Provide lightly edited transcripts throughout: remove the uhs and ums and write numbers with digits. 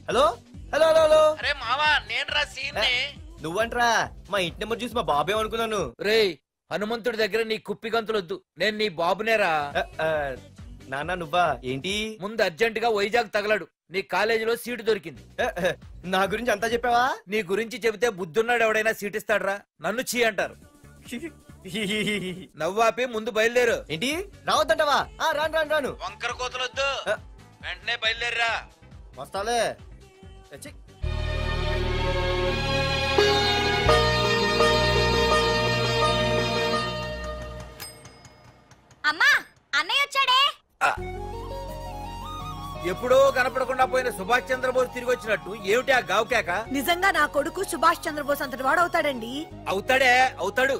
Hello hello hello hello. అరే మావా నేను రా సీన్ నువ్వంట్రా? మా ఇంటి నెంబర్ చూసి మా బాబే అనుకున్నాను. రే హనుమంతుడి దగ్గర నీ కుప్పి గంతులొద్దు, నేను నీ బాబునేరా. నాన్న నువ్వా? ఏంటి? ముందు అర్జెంట్ గా వైజాగ్ తగలడు, నీ కాలేజీలో సీటు దొరికింది. నా గురించి అంతా చెప్పావా? నీ గురించి చెబితే బుద్ధున్నాడు ఎవడైనా సీట్ ఇస్తాడ్రా? నన్ను చీ అంటారు. నవ్వాపి ముందు బయలుదేరు. ఏంటి రావద్దంటావా? రాను రాను రాను. వంకర కోతలొద్దు, వెంటనే బయలుదేరరా. వస్తాలే. అమ్మా అన్నయ్య వచ్చాడే. ఎప్పుడో కనపడకుండా పోయిన సుభాష్ చంద్రబోస్ తిరిగి వచ్చినట్టు ఏమిటి ఆ గావుకేక? నిజంగా నా కొడుకు సుభాష్ చంద్రబోస్ అంతటి వాడు అవుతాడండి. అవుతాడే అవుతాడు.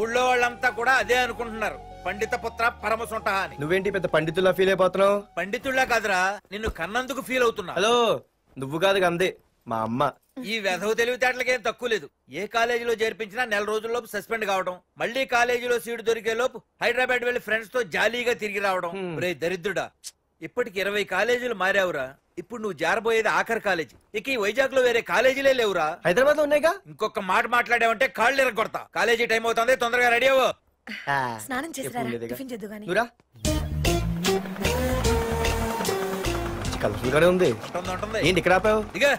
ఊళ్ళో వాళ్ళంతా కూడా అదే అనుకుంటున్నారు, పండిత పుత్ర పరమసుంట అని. నువ్వేంటి పెద్ద పండితుల్లా ఫీల్ అయిపోతున్నావు? పండితుళ్ళ కాదురా, నిన్ను కన్నందుకు ఫీల్ అవుతున్నా. హలో, నువ్వు కాదు అందే మా అమ్మ. ఈ వెధవ తెలివితేటలకేం తక్కువ లేదు. ఏ కాలేజీలో చేర్పించినా నెల రోజుల్లోపు సస్పెండ్ కావడం, మళ్ళీ కాలేజీలో సీటు దొరికే లోపు హైదరాబాద్ వెళ్లి ఫ్రెండ్స్ తో జాలీగా తిరిగి రావడం. రే దరిద్రుడా, ఇప్పటికి 20 కాలేజీలు మారావురా. ఇప్పుడు నువ్వు జారబోయేది ఆఖరి కాలేజీ. ఇక ఈ వైజాగ్ లో వేరే కాలేజీలే లేవురా. హైదరాబాద్ లో ఉన్నాయిగా. ఇంకొక మాట మాట్లాడావంటే కాళ్ళు ఎరగొడతా. కాలేజీ టైం అవుతుంది, తొందరగా రెడీ అవ్వు. స్నానం చేసి టిఫిన్ చేద్దు గాని. కలర్ఫుల్ గానే ఉంది. ఏంటి ఇక్కడ ఆపావు? దిగా.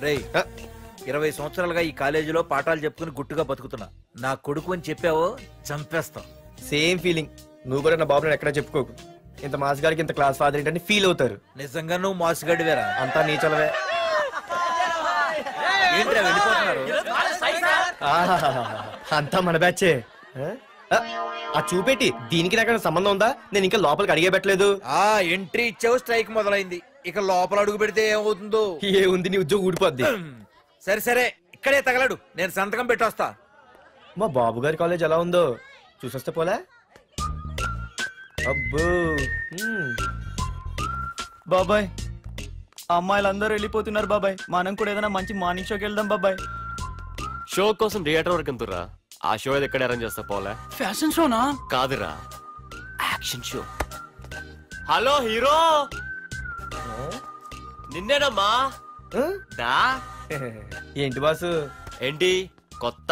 రేయ్ 20 సంవత్సరాలుగా ఈ కాలేజీలో పాఠాలు చెప్పుకుని గుట్టుగా బతుకుతున్నా. నా కొడుకు అని చెప్పావో చంపేస్తాం. Same feeling. నువ్వు కూడా నా బాబు ఎక్కడా చెప్పుకోకు. ఇంత మాస్ గారికి ఇంత క్లాస్ ఫాదర్ ఏంటని ఫీల్ అవుతారు. నిజంగా నువ్వు మాసుగడివేరా? అంతా నీచలవే. ఏంట్రా వెళ్ళిపోతున్నారు? అంతా మన బ్యాచే. ఆ చూపెట్టి దీనికి నాకు సంబంధం ఉందా? నేను ఇంకా లోపలికి అడిగే పెట్టలేదు. ఎంట్రీ ఇచ్చావు, స్ట్రైక్ మొదలైంది. ఇక లోపల అడుగు పెడితే ఏమవుతుందో? ఏముంది, నీ ఉద్యోగం ఊడిపోద్ది. సరే సరే, ఇక్కడే తగలడు, నేను సంతకం పెట్టొస్తా. మా బాబు గారి కాలేజ్ ఎలా ఉందో చూసొస్తే పోలే. అబ్బో బాబాయ్, అమ్మాయిలందరూ వెళ్ళిపోతున్నారు బాబాయ్. మనం కూడా ఏదైనా మంచి మార్నింగ్ షోకి వెళ్దాం బాబాయ్. షో కోసం థియేటర్ వరకు ఎంతురా? ఆ షో ఏది ఎక్కడ అరేంజ్ చేస్తా పోలే? ఫ్యాషన్ షోనా? కాదురా, యాక్షన్ షో. హలో హీరో, నిన్నేనమ్మా. ఏంటి బాసు? ఏంటి కొత్త?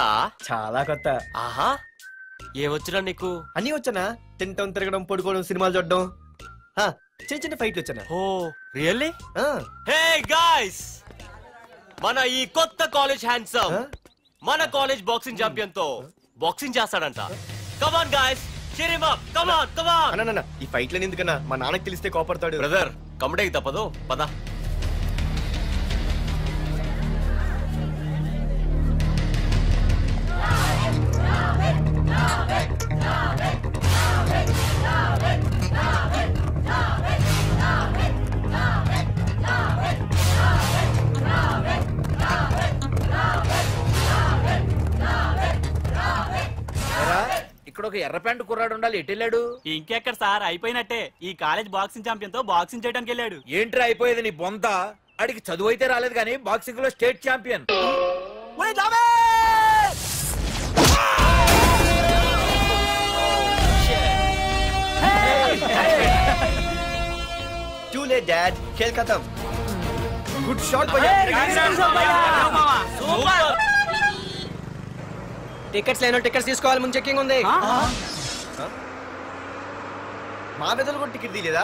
చాలా కొత్త. ఆహా, ఏమొచ్చినా నీకు? అన్నీ వచ్చానా? తింటం, తిరగడం, పడుకోవడం, సినిమాలు చూడడం, చిన్న చిన్న ఫైట్లు వచ్చానా. ఓ రియల్లీ? హే గాయ్స్, మన ఈ కొత్త కాలేజ్ హ్యాండ్సమ్ మన కాలేజ్ బాక్సింగ్ ఛాంపియన్ తో బాక్సింగ్ చేస్తాడంట. Come on guys, cheer him up, come on, come on. అన్న ఈ ఫైట్లని ఎందుకన్నా? మా నాన్నకి తెలిస్తే కోపడతాడు. బ్రదర్ కమడేకి తప్పదు, పద. ఇక్కడ ఒక ఎర్ర ప్యాంటు కుర్రాడు ఉండాలి, ఎటు వెళ్ళాడు? ఇంకెక్కడ సార్, అయిపోయినట్టే. ఈ కాలేజ్ బాక్సింగ్ ఛాంపియన్ తో బాక్సింగ్ చేయడానికి వెళ్ళాడు. ఏంట్రా అయిపోయేది నీ బొంత? అడిగి చదువు అయితే రాలేదు కానీ బాక్సింగ్ లో state champion. Too late, Dad. खेल खत्म. Good shot, भैया. టికెట్స్ లేనో టికెట్స్ తీసుకోవాలి, ముందు చెక్కింగ్ ఉంది. మా పెద్దలు కూడా టికెట్ తీయలేదా?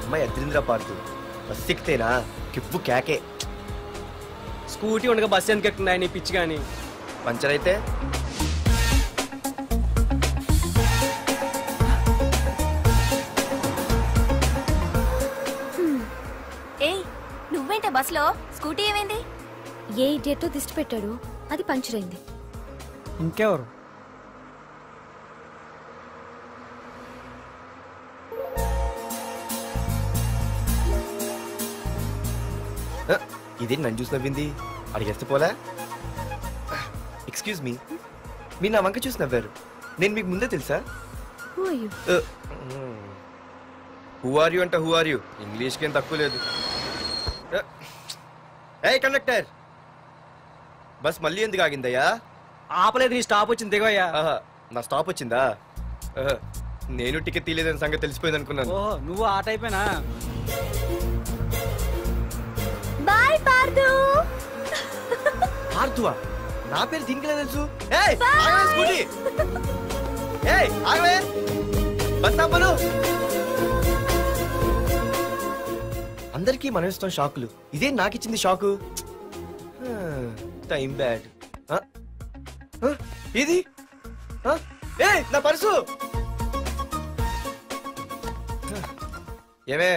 అమ్మాయి అద్రింద్ర పార్కు బస్ ఎక్కితేనా కిప్పు కేకే. స్కూటీ ఉండగా బస్సు ఎందుకు ఎక్కుతున్నాయి నీ పిచ్చి గాని? పంచర్ అయితే నువ్వేంటే బస్ లో? స్కూటీ ఏమైంది? ఏ ఇడియట్ దిష్టి పెట్టాడు, అది పంచర్ అయింది. ఇంకెవరు? ఇదే నన్ను చూసి నవ్వింది, అడిగేస్తే పోలే. ఎక్స్క్యూజ్ మీ, మీరు నా వంక చూసి నవ్వారు. నేను మీకు ముందే తెలుసా? హూ ఆర్ యూ అంటే హూ ఆర్ యూ, ఇంగ్లీష్కి ఏం తక్కువ లేదు. ఏ కండక్టర్, బస్ మళ్ళీ ఎందుకు ఆగిందయ్యా? ఆపలేదు, నీ స్టాప్ వచ్చింది దిగోయ్యా. ఆహా, నా స్టాప్ వచ్చిందా? ఆహా, నేను టికెట్ తీయలేదని సంగతి తెలిసిపోయింది అనుకున్నాను. ఓహో, నువ్వు ఆ టైపేనా? బాయ్ పార్దు. ఆర్తువా? నా పేరు దీనికిలే తెలుసు. ఏయ్, ఆగవే స్కూటీ. ఏయ్, ఆగవే. బస్ ఆపను. అందరికీ మనం ఇస్తాం షాకులు, ఇదే నాకు ఇచ్చింది షాకు. Time bad. ఇది ఏయ్, నా పర్సు. ఏమే,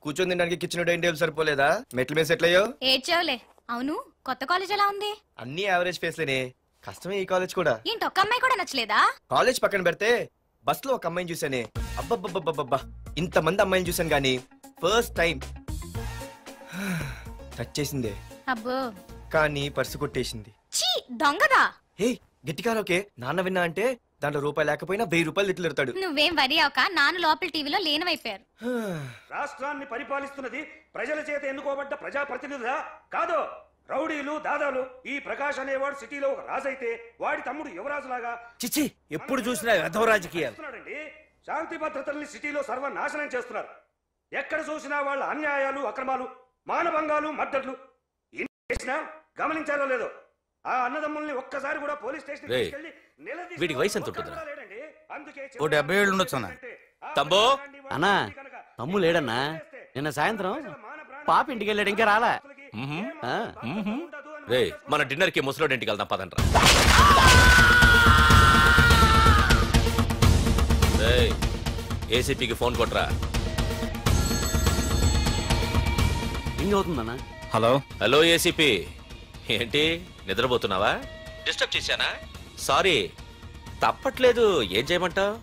కూర్చొని తినడానికి కిచెన్ డైనింగ్ టేబుల్ సరిపోలేదా? మెట్ల మీద సెట్ అయ్యో. ఏడ్చావులే. అవును, కొత్త కాలేజ్ ఎలా ఉంది? అన్ని యావరేజ్ ఫేస్లేనే. కష్టమే ఈ కాలేజ్ కూడా. ఏంటి, ఒక్క అమ్మాయి కూడా నచ్చలేదా? కాలేజ్ పక్కన పెడితే బస్ లో ఒక అమ్మాయిని చూసానే, అబ్బబ్బబ్బబ్బబ్బా, ఇంతమంది అమ్మాయిని చూసాను గానీ ఫస్ట్ టైం టచ్ చేసిందే. అబ్బో, కానీ పర్సు కొట్టేసింది. చీ దొంగదా. హే, గట్టిగా ఓకే. నాన్న విన్నా అంటే దాంట్లో రూపాయి లేకపోయినా 1000 రూపాయలు ఇట్లు ఎడతాడు. నువ్వేం వరి అవక, నాన్న లోపల టీవీలో లేనవైపోయారు. రాష్ట్రాన్ని పరిపాలిస్తున్నది ప్రజల చేత ఎన్నుకోబడ్డ ప్రజాప్రతినిధులా కాదు, రౌడీలు దాదాలు. ఈ ప్రకాష్ అనేవాడు సిటీలో ఒక రాజైతే వాడి తమ్ముడు యువరాజులాగా చిచ్చి, ఎప్పుడు చూసినా వెధవ రాజకీయాలు. శాంతి భద్రతల్ని సిటీలో సర్వనాశనం చేస్తున్నారు. ఎక్కడ చూసినా వాళ్ళ అన్యాయాలు, అక్రమాలు, మానభంగాలు, మద్దతులు. చేసినా గమనించారో లేదో, ఆ అన్నదమ్ముల్ని ఒక్కసారి కూడా పోలీస్ స్టేషన్ వీడికి వయసు ఎంత ఉంటుందిరా? ఓ 70 ఏళ్ళు ఉండొచ్చు అన్న. తమ్ముడు అన్నా, తమ్ము లేడన్నా. నిన్న సాయంత్రం పాప ఇంటికి వెళ్ళాడు, ఇంకా రాలా. రే, మన డిన్నర్ కి ముసలోడి ఇంటికి వెళ్దాం పదండ్రా. ఏసీపీకి ఫోన్ కొట్రా. రింగ్ అవుతుందన్నా. హలో హలో ఏసీపీ, ఏంటి నిద్రపోతున్నావా? డిస్టర్బ్ చేశానా? సారీ, తప్పట్లేదు. ఏం చేయమంటావు?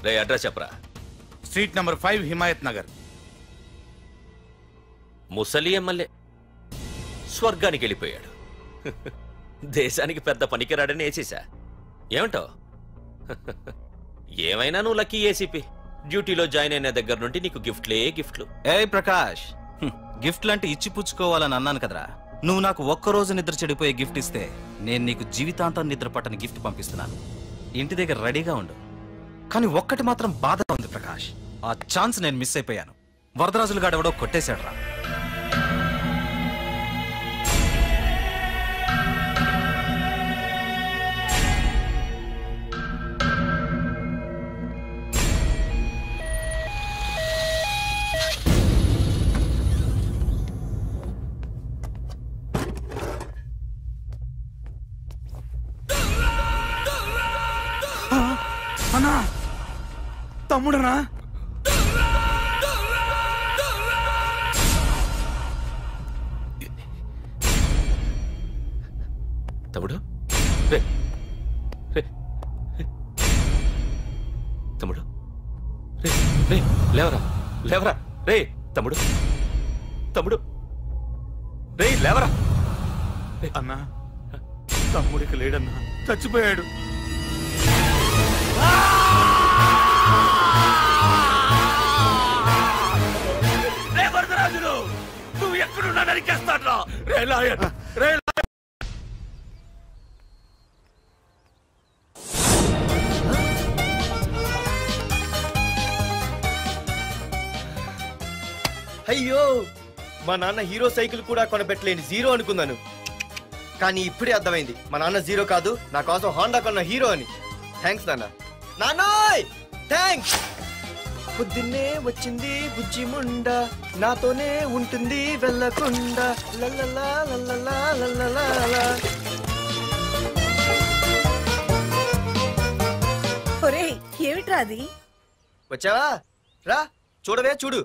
రే, అడ్రస్ చెప్పరా. Street number 5 Himayat Nagar. ముసలి ఎమ్మెల్యే స్వర్గానికి వెళ్ళిపోయాడు. దేశానికి పెద్ద పనికిరాడని వేసేసా. ఏమంటావు? ఏమైనా నువ్వు లక్కీ ఏసీపీ. డ్యూటీలో జాయిన్ అయిన దగ్గర నుండి నీకు గిఫ్ట్లే గిఫ్ట్లు. ఏ ప్రకాష్, గిఫ్ట్ లాంటి ఇచ్చి పుచ్చుకోవాలని అన్నాను కదరా. నువ్వు నాకు ఒక్కరోజు నిద్ర చెడిపోయే గిఫ్ట్ ఇస్తే నేను నీకు జీవితాంతం నిద్ర పట్టని గిఫ్ట్ పంపిస్తున్నాను. ఇంటి దగ్గర రెడీగా ఉండు. కానీ ఒక్కటి మాత్రం బాధగా ఉంది ప్రకాష్, ఆ ఛాన్స్ నేను మిస్ అయిపోయాను. వరదరాజులు గాడెవడో కొట్టేశాడు రా. అన్నా, తమ్ముడనా? తమ్ముడు, రే రే తమ్ముడు, రే రే లేవరా లేవరా. రే తమ్ముడు, తమ్ముడు, రే లేవరా. అన్నా, తమ్ముడికి లేడన్నా, చచ్చిపోయాడు. వరదరాజులు, నువ్వు ఎక్కడున్నా నరికేస్తాడ్రా. రే లాయర్, రే అయ్యో, మా నాన్న హీరో సైకిల్ కూడా కొనబెట్టలేని జీరో అనుకున్నాను. కానీ ఇప్పుడే అర్థమైంది, మా నాన్న జీరో కాదు, నా కోసం హోండా కొన్న హీరో అని. థ్యాంక్స్ నాన్న. నాన్నోయ్ థ్యాంక్స్. పొద్దున్నే వచ్చింది బుజ్జి ముండ, నాతోనే ఉంటుంది వెళ్ళకుండా. లల్లలా లల్లలా లల్లలా. ఒరేయ్, ఏమిట్రా అది? వచ్చావా? రా చూడవే, చూడు.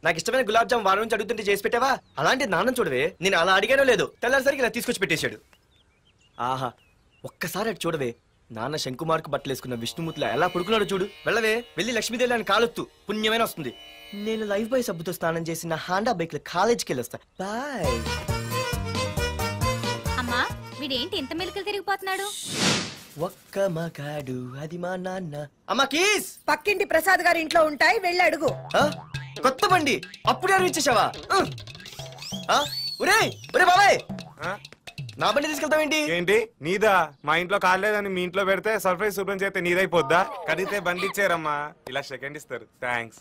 నాకు ఇష్టమైన గులాబ్ జామ్ వారం నుంచి అడుగుతుంటే చేసి పెట్టావా? అలాంటి నాన్న చూడవే, నేను అలా అడిగానో లేదో తెల్లారిసరికి ఇలా తీసుకొచ్చి పెట్టేశాడు. ఆహా, ఒక్కసారి అటు చూడవే, నాన్న శంకుమార్కు బట్టలు వేసుకున్న విష్ణుమూర్తిలా ఎలా పడుకున్నాడో చూడు. వెళ్ళవే, వెళ్ళి లక్ష్మీదేవి అని కాలొత్తు, పుణ్యమైన వస్తుంది. నేను లైఫ్ బాయ్ సబ్బుతో స్నానం చేసి నా హాండా బైక్ లో కాలేజీకి వెళ్ళొస్తా. బాయ్. అమ్మా, వీడేంటి ఇంత మెలికలు తిరిగిపోతున్నాడు? ఒక్క మగాడు అది మా నాన్న. అమ్మా కీస్ పక్కింటి ప్రసాద్ గారి ఇంట్లో ఉంటాయి, వెళ్ళి అడుగు. కొత్త బండి అప్పుడే ఇచ్చేసావా? ఒరే ఒరే బాబాయ్, నా బండి తీసుకెళ్తావేంటి? ఏంటి నీదా? మా ఇంట్లో కాలేదని మీ ఇంట్లో పెడితే సర్ప్రైజ్ శుభ్రం చేస్తే నీదైపోద్దా? కడిగితే బండి ఇచ్చారమ్మా, ఇలా సెకండ్ ఇస్తారు. థ్యాంక్స్.